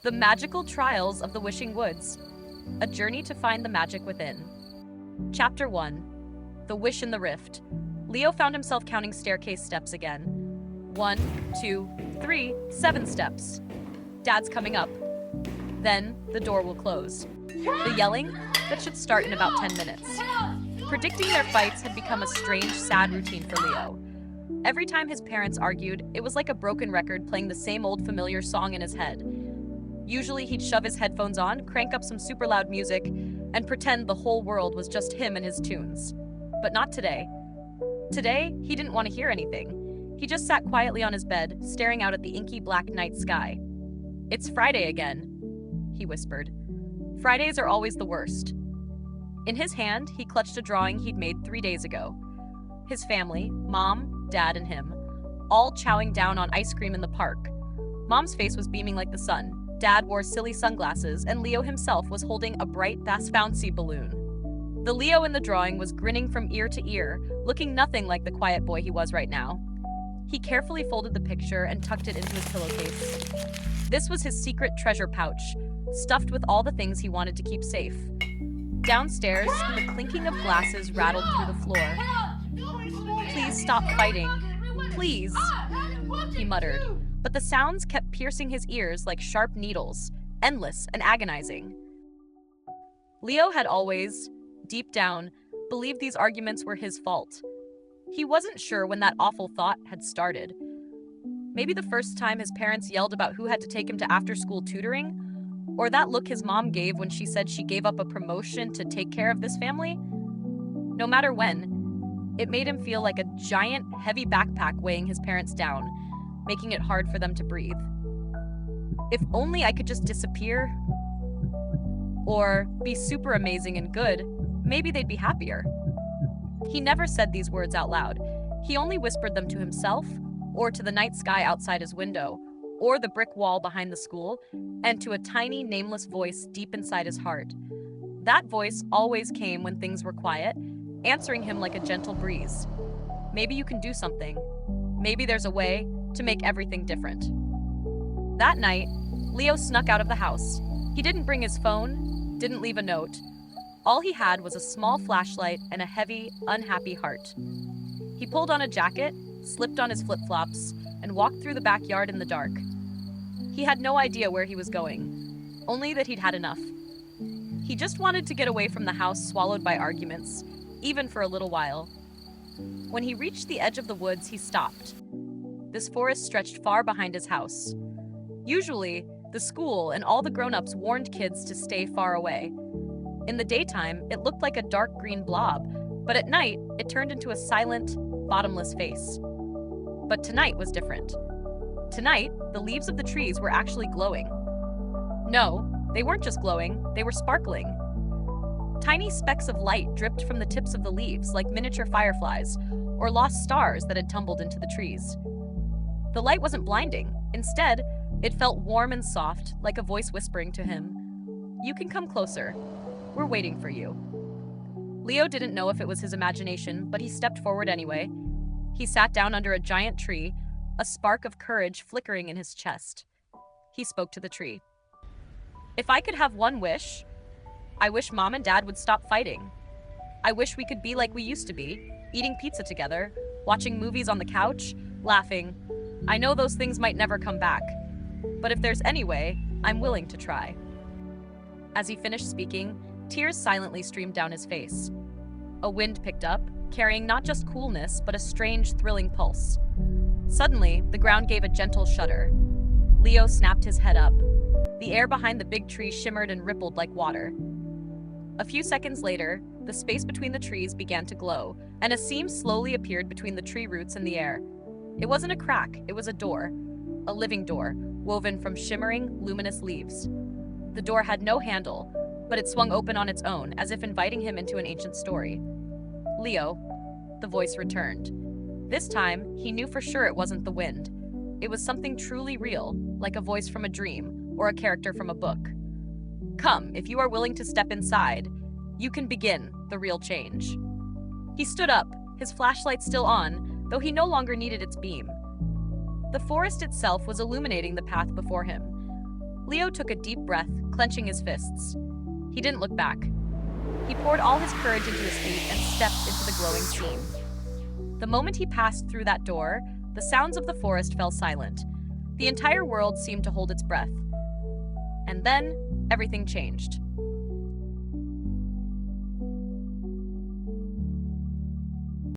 The Magical Trials of the Wishing Woods, a journey to find the magic within. Chapter 1. The Wish in the Rift. Leo found himself counting staircase steps again. 1, 2, 3, 7 steps. Dad's coming up. Then the door will close. The yelling, that should start in about 10 minutes. Predicting their fights had become a strange, sad routine for Leo. Every time his parents argued, it was like a broken record playing the same old familiar song in his head. Usually he'd shove his headphones on, crank up some super loud music, and pretend the whole world was just him and his tunes. But not today. Today, he didn't want to hear anything. He just sat quietly on his bed, staring out at the inky black night sky. "It's Friday again," he whispered. Fridays are always the worst. In his hand, he clutched a drawing he'd made 3 days ago. His family, Mom, Dad, and him, all chowing down on ice cream in the park. Mom's face was beaming like the sun. Dad wore silly sunglasses, and Leo himself was holding a bright, bouncy balloon. The Leo in the drawing was grinning from ear to ear, looking nothing like the quiet boy he was right now. He carefully folded the picture and tucked it into his pillowcase. This was his secret treasure pouch, stuffed with all the things he wanted to keep safe. Downstairs, the clinking of glasses rattled through the floor. "Please stop fighting. Please," he muttered. But the sounds kept piercing his ears like sharp needles, endless and agonizing. Leo had always, deep down, believed these arguments were his fault. He wasn't sure when that awful thought had started. Maybe the first time his parents yelled about who had to take him to after-school tutoring, or that look his mom gave when she said she gave up a promotion to take care of this family. No matter when, it made him feel like a giant, heavy backpack weighing his parents down, making it hard for them to breathe. If only I could just disappear, or be super amazing and good, maybe they'd be happier. He never said these words out loud. He only whispered them to himself, or to the night sky outside his window, or the brick wall behind the school, and to a tiny, nameless voice deep inside his heart. That voice always came when things were quiet, answering him like a gentle breeze. Maybe you can do something. Maybe there's a way to make everything different. That night, Leo snuck out of the house. He didn't bring his phone, didn't leave a note. All he had was a small flashlight and a heavy, unhappy heart. He pulled on a jacket, slipped on his flip-flops, and walked through the backyard in the dark. He had no idea where he was going, only that he'd had enough. He just wanted to get away from the house swallowed by arguments, even for a little while. When he reached the edge of the woods, he stopped. This forest stretched far behind his house. Usually, the school and all the grown-ups warned kids to stay far away. In the daytime, it looked like a dark green blob, but at night, it turned into a silent, bottomless face. But tonight was different. Tonight, the leaves of the trees were actually glowing. No, they weren't just glowing, they were sparkling. Tiny specks of light dripped from the tips of the leaves like miniature fireflies or lost stars that had tumbled into the trees. The light wasn't blinding. Instead, it felt warm and soft, like a voice whispering to him, "You can come closer. We're waiting for you." Leo didn't know if it was his imagination, but he stepped forward anyway. He sat down under a giant tree, a spark of courage flickering in his chest. He spoke to the tree. "If I could have one wish, I wish Mom and Dad would stop fighting. I wish we could be like we used to be, eating pizza together, watching movies on the couch, laughing. I know those things might never come back, but if there's any way, I'm willing to try." As he finished speaking, tears silently streamed down his face. A wind picked up, carrying not just coolness, but a strange, thrilling pulse. Suddenly, the ground gave a gentle shudder. Leo snapped his head up. The air behind the big tree shimmered and rippled like water. A few seconds later, the space between the trees began to glow, and a seam slowly appeared between the tree roots and the air. It wasn't a crack, it was a door. A living door, woven from shimmering, luminous leaves. The door had no handle, but it swung open on its own, as if inviting him into an ancient story. "Leo," the voice returned. This time, he knew for sure it wasn't the wind. It was something truly real, like a voice from a dream, or a character from a book. "Come, if you are willing to step inside, you can begin the real change." He stood up, his flashlight still on, though he no longer needed its beam. The forest itself was illuminating the path before him. Leo took a deep breath, clenching his fists. He didn't look back. He poured all his courage into his feet and stepped into the glowing scene. The moment he passed through that door, the sounds of the forest fell silent. The entire world seemed to hold its breath. And then, everything changed.